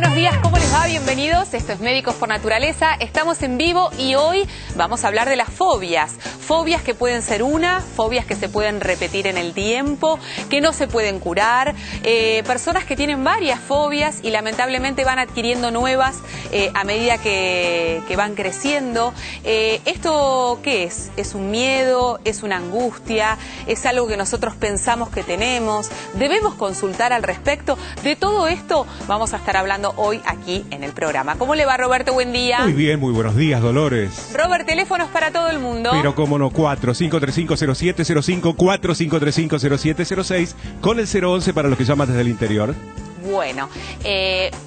buenos días, ¿cómo les va? Bienvenidos, esto es Médicos por Naturaleza, estamos en vivo y hoy vamos a hablar de las fobias. Fobias que pueden ser fobias que se pueden repetir en el tiempo, que no se pueden curar, personas que tienen varias fobias y lamentablemente van adquiriendo nuevas a medida que van creciendo. ¿Esto qué es? ¿Es un miedo? ¿Es una angustia? ¿Es algo que nosotros pensamos que tenemos? ¿Debemos consultar al respecto? De todo esto vamos a estar hablando hoy aquí en el programa. ¿Cómo le va, Roberto? Buen día. Muy bien, muy buenos días, Dolores. Robert, teléfonos para todo el mundo. Pero cómo no, 45350705, 45350706, con el 011 para los que llaman desde el interior. Bueno,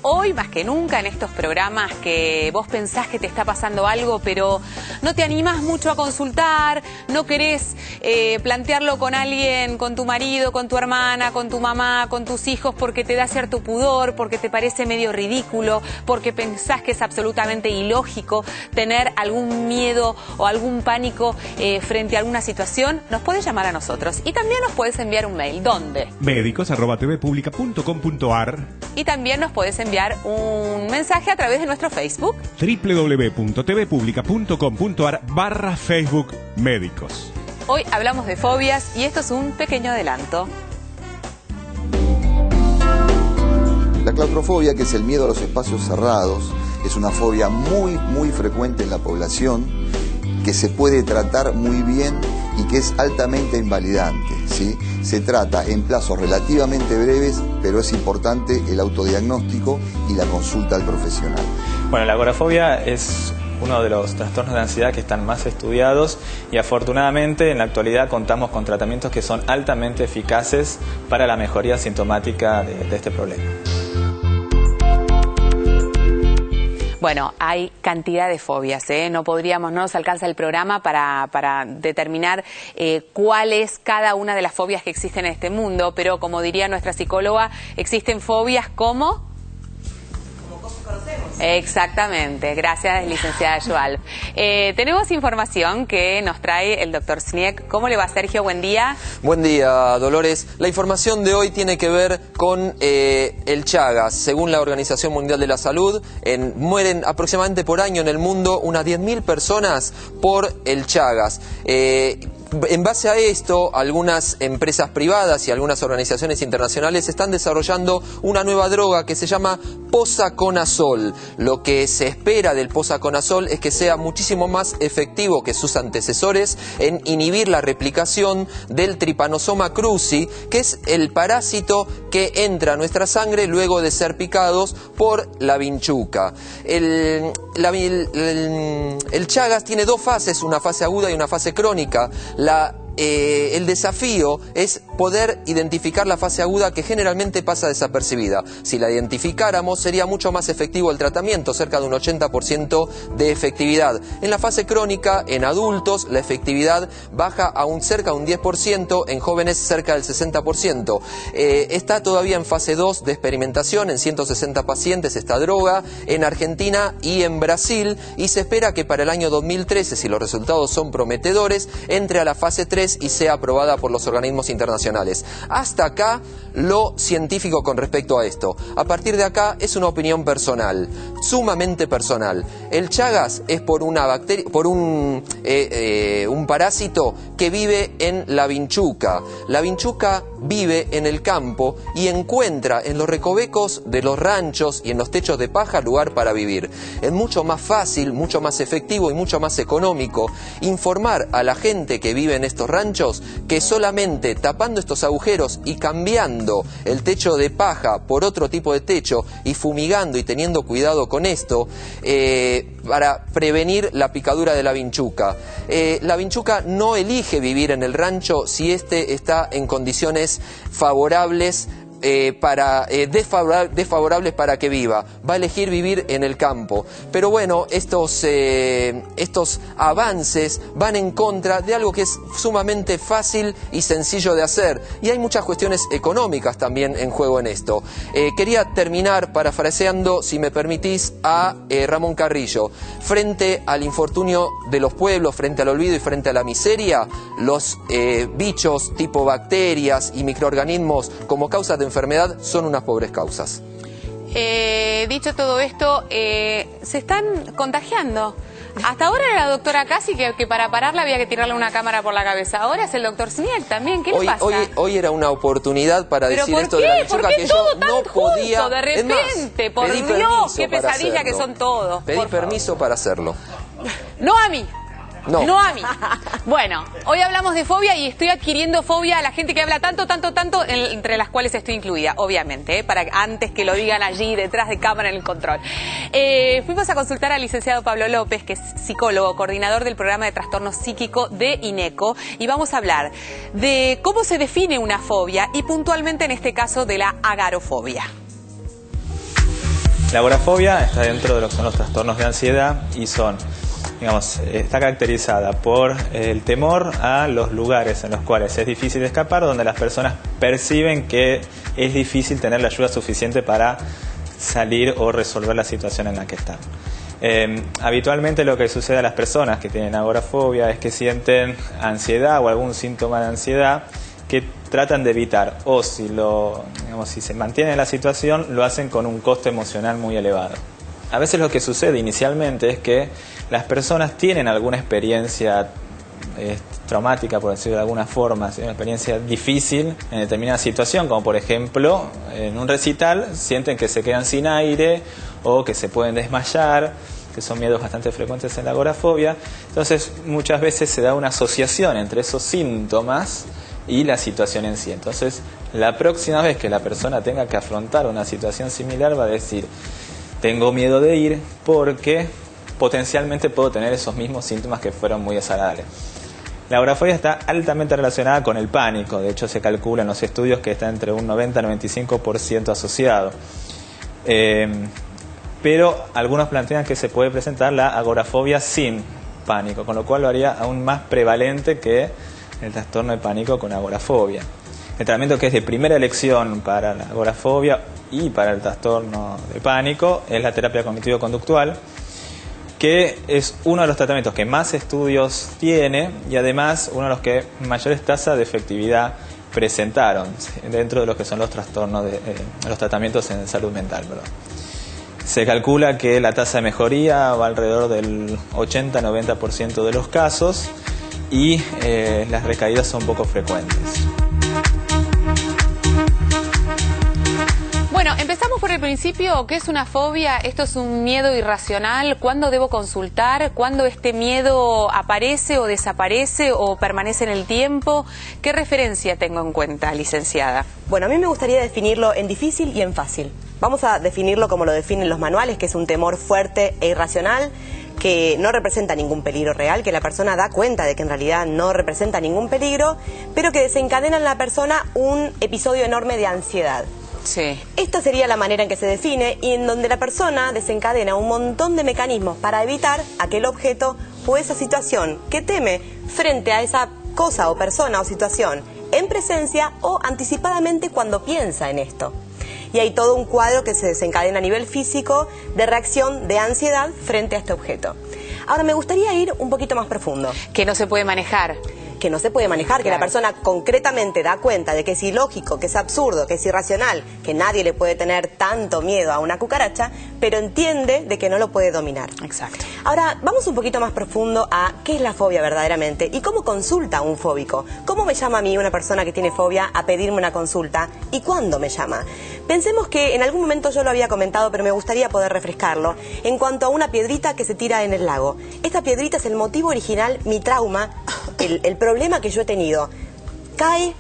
hoy más que nunca en estos programas que vos pensás que te está pasando algo, pero no te animás mucho a consultar, no querés plantearlo con alguien, con tu marido, con tu hermana, con tu mamá, con tus hijos, porque te da cierto pudor, porque te parece medio ridículo, porque pensás que es absolutamente ilógico tener algún miedo o algún pánico frente a alguna situación, nos puedes llamar a nosotros. Y también nos puedes enviar un mail. ¿Dónde? médicos@tvpublica.com.ar. Y también nos puedes enviar un mensaje a través de nuestro Facebook. www.tvpublica.com.ar/Facebook Médicos. Hoy hablamos de fobias y esto es un pequeño adelanto. La claustrofobia, que es el miedo a los espacios cerrados, es una fobia muy frecuente en la población, que se puede tratar muy bien y que es altamente invalidante, ¿sí? Se trata en plazos relativamente breves, pero es importante el autodiagnóstico y la consulta al profesional. Bueno, la agorafobia es uno de los trastornos de ansiedad que están más estudiados y afortunadamente en la actualidad contamos con tratamientos que son altamente eficaces para la mejoría sintomática de este problema. Bueno, hay cantidad de fobias, no nos alcanza el programa para determinar cuál es cada una de las fobias que existen en este mundo, pero como diría nuestra psicóloga, existen fobias como conocemos. Exactamente, gracias, licenciada Joal. Tenemos información que nos trae el doctor Sniek. ¿Cómo le va, Sergio? Buen día. Buen día, Dolores. La información de hoy tiene que ver con el Chagas. Según la Organización Mundial de la Salud, mueren aproximadamente por año en el mundo unas 10.000 personas por el Chagas. En base a esto, algunas empresas privadas y algunas organizaciones internacionales están desarrollando una nueva droga que se llama posaconazol. Lo que se espera del posaconazol es que sea muchísimo más efectivo que sus antecesores en inhibir la replicación del Trypanosoma cruzi, que es el parásito que entra a nuestra sangre luego de ser picados por la vinchuca. El Chagas tiene dos fases, una fase aguda y una fase crónica. El desafío es poder identificar la fase aguda, que generalmente pasa desapercibida. Si la identificáramos sería mucho más efectivo el tratamiento, cerca de un 80% de efectividad. En la fase crónica, en adultos, la efectividad baja a cerca de un 10%, en jóvenes cerca del 60%. Está todavía en fase 2 de experimentación en 160 pacientes esta droga, en Argentina y en Brasil, y se espera que para el año 2013, si los resultados son prometedores, entre a la fase 3 y sea aprobada por los organismos internacionales. Hasta acá lo científico con respecto a esto. A partir de acá es una opinión personal, sumamente personal. El Chagas es por una bacteria, por un parásito que vive en la vinchuca. La vinchuca vive en el campo y encuentra en los recovecos de los ranchos y en los techos de paja lugar para vivir. Es mucho más fácil, mucho más efectivo y mucho más económico informar a la gente que vive en estos ranchos que solamente tapando estos agujeros y cambiando el techo de paja por otro tipo de techo y fumigando y teniendo cuidado con esto, para prevenir la picadura de la vinchuca. La vinchuca no elige vivir en el rancho si éste está en condiciones favorables desfavorables para que viva. Va a elegir vivir en el campo. Pero bueno, estos avances van en contra de algo que es sumamente fácil y sencillo de hacer. Y hay muchas cuestiones económicas también en juego en esto. Quería terminar parafraseando, si me permitís, a Ramón Carrillo. Frente al infortunio de los pueblos, frente al olvido y frente a la miseria, los bichos tipo bacterias y microorganismos como causas de enfermedad son unas pobres causas. Dicho todo esto, se están contagiando. Hasta ahora era la doctora Casi que para pararla había que tirarle una cámara por la cabeza. Ahora es el doctor Snieg también. ¿Qué le pasa? Hoy era una oportunidad para decir esto de la lechuga que yo no podía. De repente, por Dios, qué pesadilla que son todos. Pedí permiso para hacerlo. No a mí. No a mí. Bueno, hoy hablamos de fobia y estoy adquiriendo fobia a la gente que habla tanto, entre las cuales estoy incluida, obviamente, para antes que lo digan allí detrás de cámara en el control. Fuimos a consultar al licenciado Pablo López, que es psicólogo, coordinador del programa de trastorno psíquico de INECO, y vamos a hablar de cómo se define una fobia y puntualmente en este caso de la agorafobia. La agorafobia está dentro de lo que son los trastornos de ansiedad y está caracterizada por el temor a los lugares en los cuales es difícil escapar, donde las personas perciben que es difícil tener la ayuda suficiente para salir o resolver la situación en la que están. Habitualmente lo que sucede a las personas que tienen agorafobia es que sienten ansiedad o algún síntoma de ansiedad que tratan de evitar, o si se mantienen en la situación, lo hacen con un costo emocional muy elevado. A veces lo que sucede inicialmente es que las personas tienen alguna experiencia traumática, por decirlo de alguna forma, una experiencia difícil en determinada situación, como por ejemplo en un recital sienten que se quedan sin aire o que se pueden desmayar, que son miedos bastante frecuentes en la agorafobia. Entonces muchas veces se da una asociación entre esos síntomas y la situación en sí. Entonces la próxima vez que la persona tenga que afrontar una situación similar va a decir: tengo miedo de ir porque potencialmente puedo tener esos mismos síntomas que fueron muy desagradables. La agorafobia está altamente relacionada con el pánico. De hecho, se calcula en los estudios que está entre un 90 y 95% asociado. Pero algunos plantean que se puede presentar la agorafobia sin pánico, con lo cual lo haría aún más prevalente que el trastorno de pánico con agorafobia. El tratamiento que es de primera elección para la agorafobia y para el trastorno de pánico es la terapia cognitivo-conductual, que es uno de los tratamientos que más estudios tiene y además uno de los que mayores tasas de efectividad presentaron dentro de lo que son los trastornos los tratamientos en salud mental. Se calcula que la tasa de mejoría va alrededor del 80-90% de los casos y las recaídas son poco frecuentes. Bueno, empezamos por el principio. ¿Qué es una fobia? ¿Esto es un miedo irracional? ¿Cuándo debo consultar? ¿Cuándo este miedo aparece o desaparece o permanece en el tiempo? ¿Qué referencia tengo en cuenta, licenciada? Bueno, a mí me gustaría definirlo en difícil y en fácil. Vamos a definirlo como lo definen los manuales, que es un temor fuerte e irracional, que no representa ningún peligro real, que la persona da cuenta de que en realidad no representa ningún peligro, pero que desencadena en la persona un episodio enorme de ansiedad. Sí. Esta sería la manera en que se define y en donde la persona desencadena un montón de mecanismos para evitar aquel objeto o esa situación que teme frente a esa cosa o persona o situación en presencia o anticipadamente cuando piensa en esto. Y hay todo un cuadro que se desencadena a nivel físico de reacción de ansiedad frente a este objeto. Ahora me gustaría ir un poquito más profundo. Que no se puede manejar. Que no se puede manejar, que la persona concretamente da cuenta de que es ilógico, que es absurdo, que es irracional, que nadie le puede tener tanto miedo a una cucaracha, pero entiende de que no lo puede dominar. Exacto. Ahora, vamos un poquito más profundo a qué es la fobia verdaderamente y cómo consulta un fóbico. ¿Cómo me llama a mí una persona que tiene fobia a pedirme una consulta y cuándo me llama? Pensemos que en algún momento yo lo había comentado, pero me gustaría poder refrescarlo, en cuanto a una piedrita que se tira en el lago. Esta piedrita es el motivo original, mi trauma, el problema que yo he tenido. Cae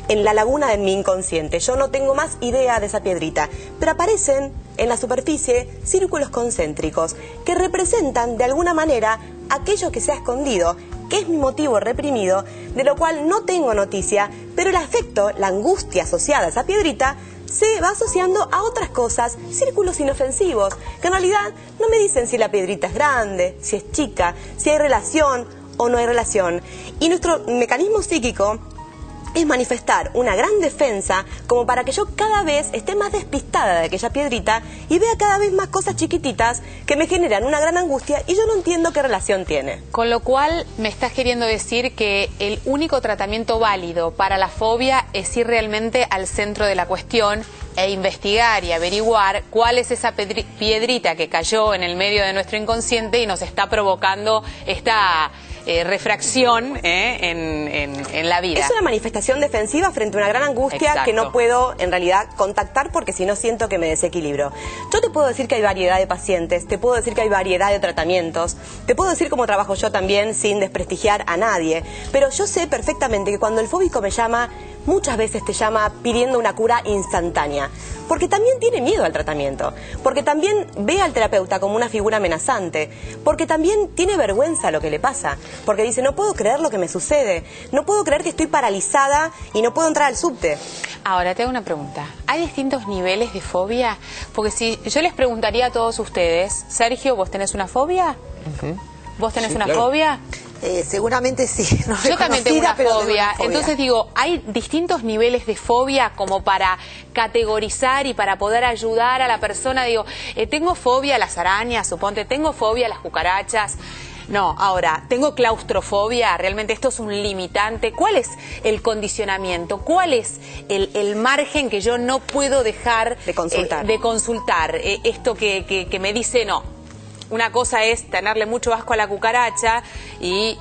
en la laguna de mi inconsciente. Yo no tengo más idea de esa piedrita, pero aparecen en la superficie círculos concéntricos que representan de alguna manera aquello que se ha escondido, que es mi motivo reprimido, de lo cual no tengo noticia, pero el afecto, la angustia asociada a esa piedrita se va asociando a otras cosas, círculos inofensivos, que en realidad no me dicen si la piedrita es grande, si es chica, si hay relación o no hay relación. Y nuestro mecanismo psíquico es manifestar una gran defensa como para que yo cada vez esté más despistada de aquella piedrita y vea cada vez más cosas chiquititas que me generan una gran angustia y yo no entiendo qué relación tiene. Con lo cual me estás queriendo decir que el único tratamiento válido para la fobia es ir realmente al centro de la cuestión e investigar y averiguar cuál es esa piedrita que cayó en el medio de nuestro inconsciente y nos está provocando esta refracción en la vida. Es una manifestación defensiva frente a una gran angustia. Exacto. Que no puedo en realidad contactar porque si no siento que me desequilibro. Yo te puedo decir que hay variedad de pacientes, te puedo decir que hay variedad de tratamientos, te puedo decir cómo trabajo yo también sin desprestigiar a nadie, pero yo sé perfectamente que cuando el fóbico me llama, muchas veces te llama pidiendo una cura instantánea, porque también tiene miedo al tratamiento, porque también ve al terapeuta como una figura amenazante, porque también tiene vergüenza lo que le pasa, porque dice, no puedo creer lo que me sucede, no puedo creer que estoy paralizada y no puedo entrar al subte. Ahora, te hago una pregunta. ¿Hay distintos niveles de fobia? Porque si yo les preguntaría a todos ustedes, Sergio, ¿vos tenés una fobia? ¿Vos tenés una fobia? Seguramente sí. No yo también tengo una pero fobia. Entonces digo, ¿hay distintos niveles de fobia como para categorizar y para poder ayudar a la persona? Digo, tengo fobia a las arañas, suponte, tengo fobia a las cucarachas. No, ahora, tengo claustrofobia, realmente esto es un limitante. ¿Cuál es el condicionamiento? ¿Cuál es el margen que yo no puedo dejar de consultar? Esto que me dice no. Una cosa es tenerle mucho asco a la cucaracha y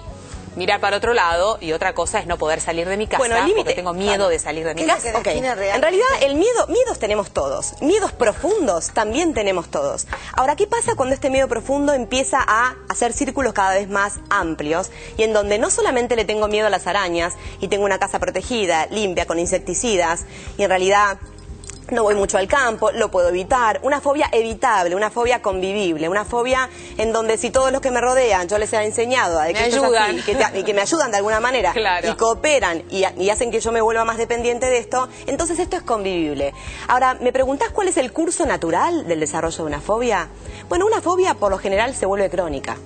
mirar para otro lado, y otra cosa es no poder salir de mi casa porque tengo miedo de salir de mi casa. En realidad miedos tenemos todos, miedos profundos también tenemos todos. Ahora, ¿qué pasa cuando este miedo profundo empieza a hacer círculos cada vez más amplios y en donde no solamente le tengo miedo a las arañas y tengo una casa protegida, limpia, con insecticidas, y en realidad no voy mucho al campo, lo puedo evitar? Una fobia evitable, una fobia convivible, una fobia en donde si todos los que me rodean yo les he enseñado a que ayudan y que me ayudan de alguna manera, claro, y cooperan y hacen que yo me vuelva más dependiente de esto, entonces esto es convivible. Ahora, ¿me preguntás cuál es el curso natural del desarrollo de una fobia? Bueno, una fobia por lo general se vuelve crónica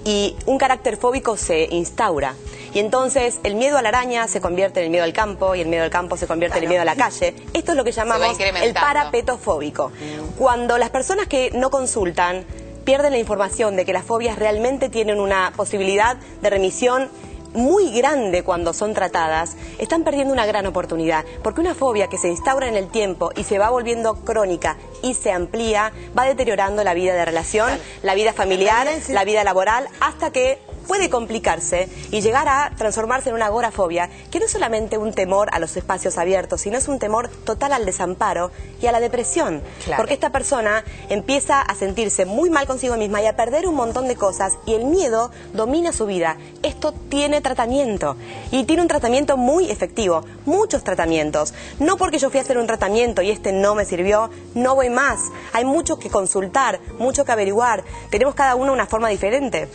y un carácter fóbico se instaura. Y entonces el miedo a la araña se convierte en el miedo al campo y el miedo al campo se convierte en el miedo a la calle. Esto es lo que llamamos el parapetofóbico. Cuando las personas que no consultan pierden la información de que las fobias realmente tienen una posibilidad de remisión muy grande cuando son tratadas, están perdiendo una gran oportunidad, porque una fobia que se instaura en el tiempo y se va volviendo crónica y se amplía, va deteriorando la vida de relación, la vida familiar, la vida laboral, hasta que puede complicarse y llegar a transformarse en una agorafobia, que no es solamente un temor a los espacios abiertos, sino es un temor total al desamparo y a la depresión. Claro. Porque esta persona empieza a sentirse muy mal consigo misma y a perder un montón de cosas, y el miedo domina su vida. Esto tiene tratamiento, y tiene un tratamiento muy efectivo, muchos tratamientos. No porque yo fui a hacer un tratamiento y este no me sirvió, no voy más. Hay mucho que consultar, mucho que averiguar. Tenemos cada uno una forma diferente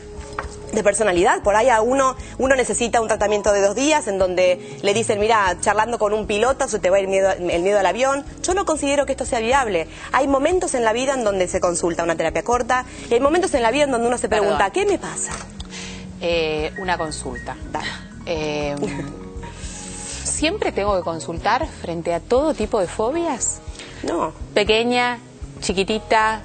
de personalidad. Por ahí a uno necesita un tratamiento de 2 días en donde le dicen, mira, charlando con un piloto se te va el miedo al avión. Yo no considero que esto sea viable. Hay momentos en la vida en donde se consulta una terapia corta y hay momentos en la vida en donde uno se pregunta, ¿qué me pasa? Una consulta. ¿Siempre tengo que consultar frente a todo tipo de fobias? No. Pequeña, chiquitita,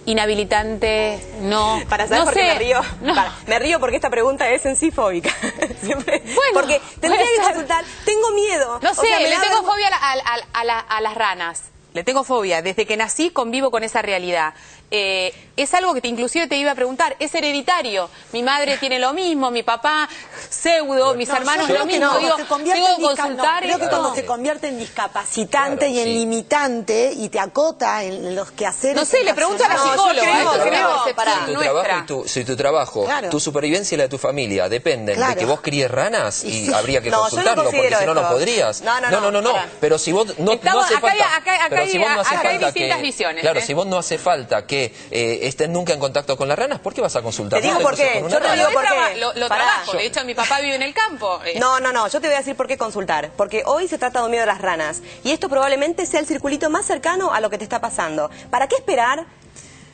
inhabilitante, no. Para saber no por qué sé. me río. No. Me río porque esta pregunta es en sí fóbica. Siempre. Bueno, porque tendría que consultar. Tengo miedo. No sé, le tengo fobia a las ranas. Le tengo fobia. Desde que nací convivo con esa realidad. Es algo que inclusive te iba a preguntar. ¿Es hereditario? Mi madre tiene lo mismo, mi papá pseudo, mis hermanos lo mismo. No, digo, tengo que consultar creo que cuando se convierte en discapacitante y en limitante y te acota en los quehaceres. No sé, le pregunto a la psicóloga. Si tu trabajo, tu supervivencia y la de tu familia dependen de que vos críes ranas, y habría que consultarlo, porque si no, no podrías. No. Pero si vos no hace falta. Acá hay distintas visiones. Claro, si vos no hace falta que estés nunca en contacto con las ranas, ¿por qué vas a consultar? Te digo por qué. Yo te digo por qué. Lo trabajo. De hecho, mi papá vive en el campo. No. Yo te voy a decir por qué consultar. Porque hoy se trata de un miedo a las ranas. Y esto probablemente sea el circulito más cercano a lo que te está pasando. ¿Para qué esperar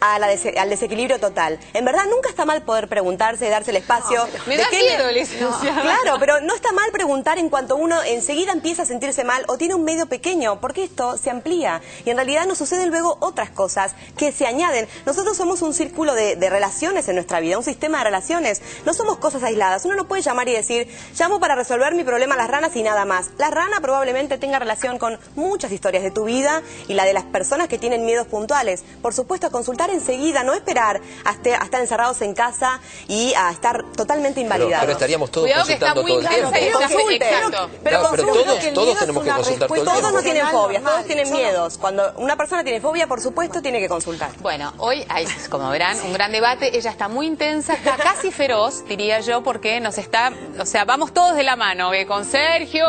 al desequilibrio total. En verdad nunca está mal poder preguntarse, darse el espacio. Me da miedo, licenciada. Claro, pero no está mal preguntar en cuanto uno enseguida empieza a sentirse mal o tiene un medio pequeño, porque esto se amplía y en realidad nos suceden luego otras cosas que se añaden. Nosotros somos un círculo de relaciones en nuestra vida, un sistema de relaciones. No somos cosas aisladas. Uno no puede llamar y decir, llamo para resolver mi problema a las ranas y nada más. La rana probablemente tenga relación con muchas historias de tu vida y la de las personas que tienen miedos puntuales. Por supuesto, a consultar enseguida, no esperar a estar encerrados en casa y a estar totalmente invalidados. Pero estaríamos todos Cuidado que está consultando muy todo el tiempo. intensa ella. Exacto. Pero consulte. todos tenemos que consultar todo el tiempo. Todos no tienen fobias, todos normal. tienen miedos. Cuando una persona tiene fobia, por supuesto, tiene que consultar. Bueno, hoy hay, como verán, un gran debate. Ella está muy intensa, está casi feroz, diría yo, porque nos está, o sea, vamos todos de la mano, con Sergio,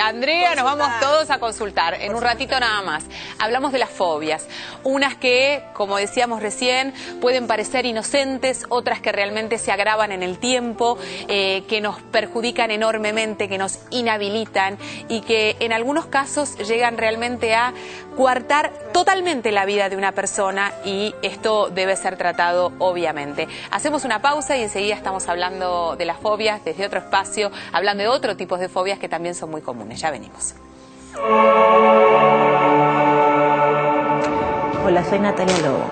Andrea, nos vamos todos a consultar en un ratito nada más. Hablamos de las fobias, unas que, como decíamos recién, pueden parecer inocentes, otras que realmente se agravan en el tiempo, que nos perjudican enormemente, que nos inhabilitan y que en algunos casos llegan realmente a coartar totalmente la vida de una persona, y esto debe ser tratado obviamente. Hacemos una pausa y enseguida estamos hablando de las fobias desde otro espacio, hablando de otros tipos de fobias que también son muy comunes. Ya venimos. Hola, soy Natalia Lobo.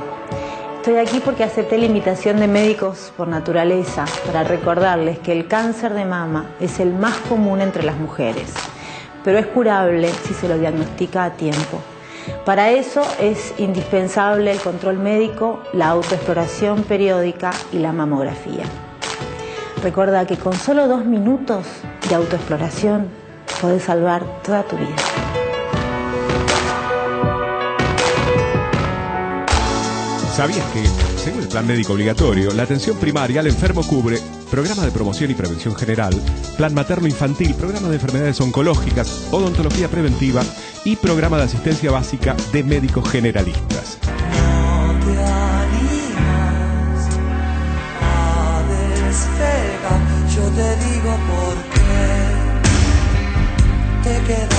Estoy aquí porque acepté la invitación de Médicos por Naturaleza para recordarles que el cáncer de mama es el más común entre las mujeres, pero es curable si se lo diagnostica a tiempo. Para eso es indispensable el control médico, la autoexploración periódica y la mamografía. Recuerda que con solo 2 minutos de autoexploración podés salvar toda tu vida. ¿Sabías que, según el plan médico obligatorio, la atención primaria al enfermo cubre programa de promoción y prevención general, plan materno-infantil, programa de enfermedades oncológicas, odontología preventiva y programa de asistencia básica de médicos generalistas? No te animas a despegar, yo te digo por qué te quedas.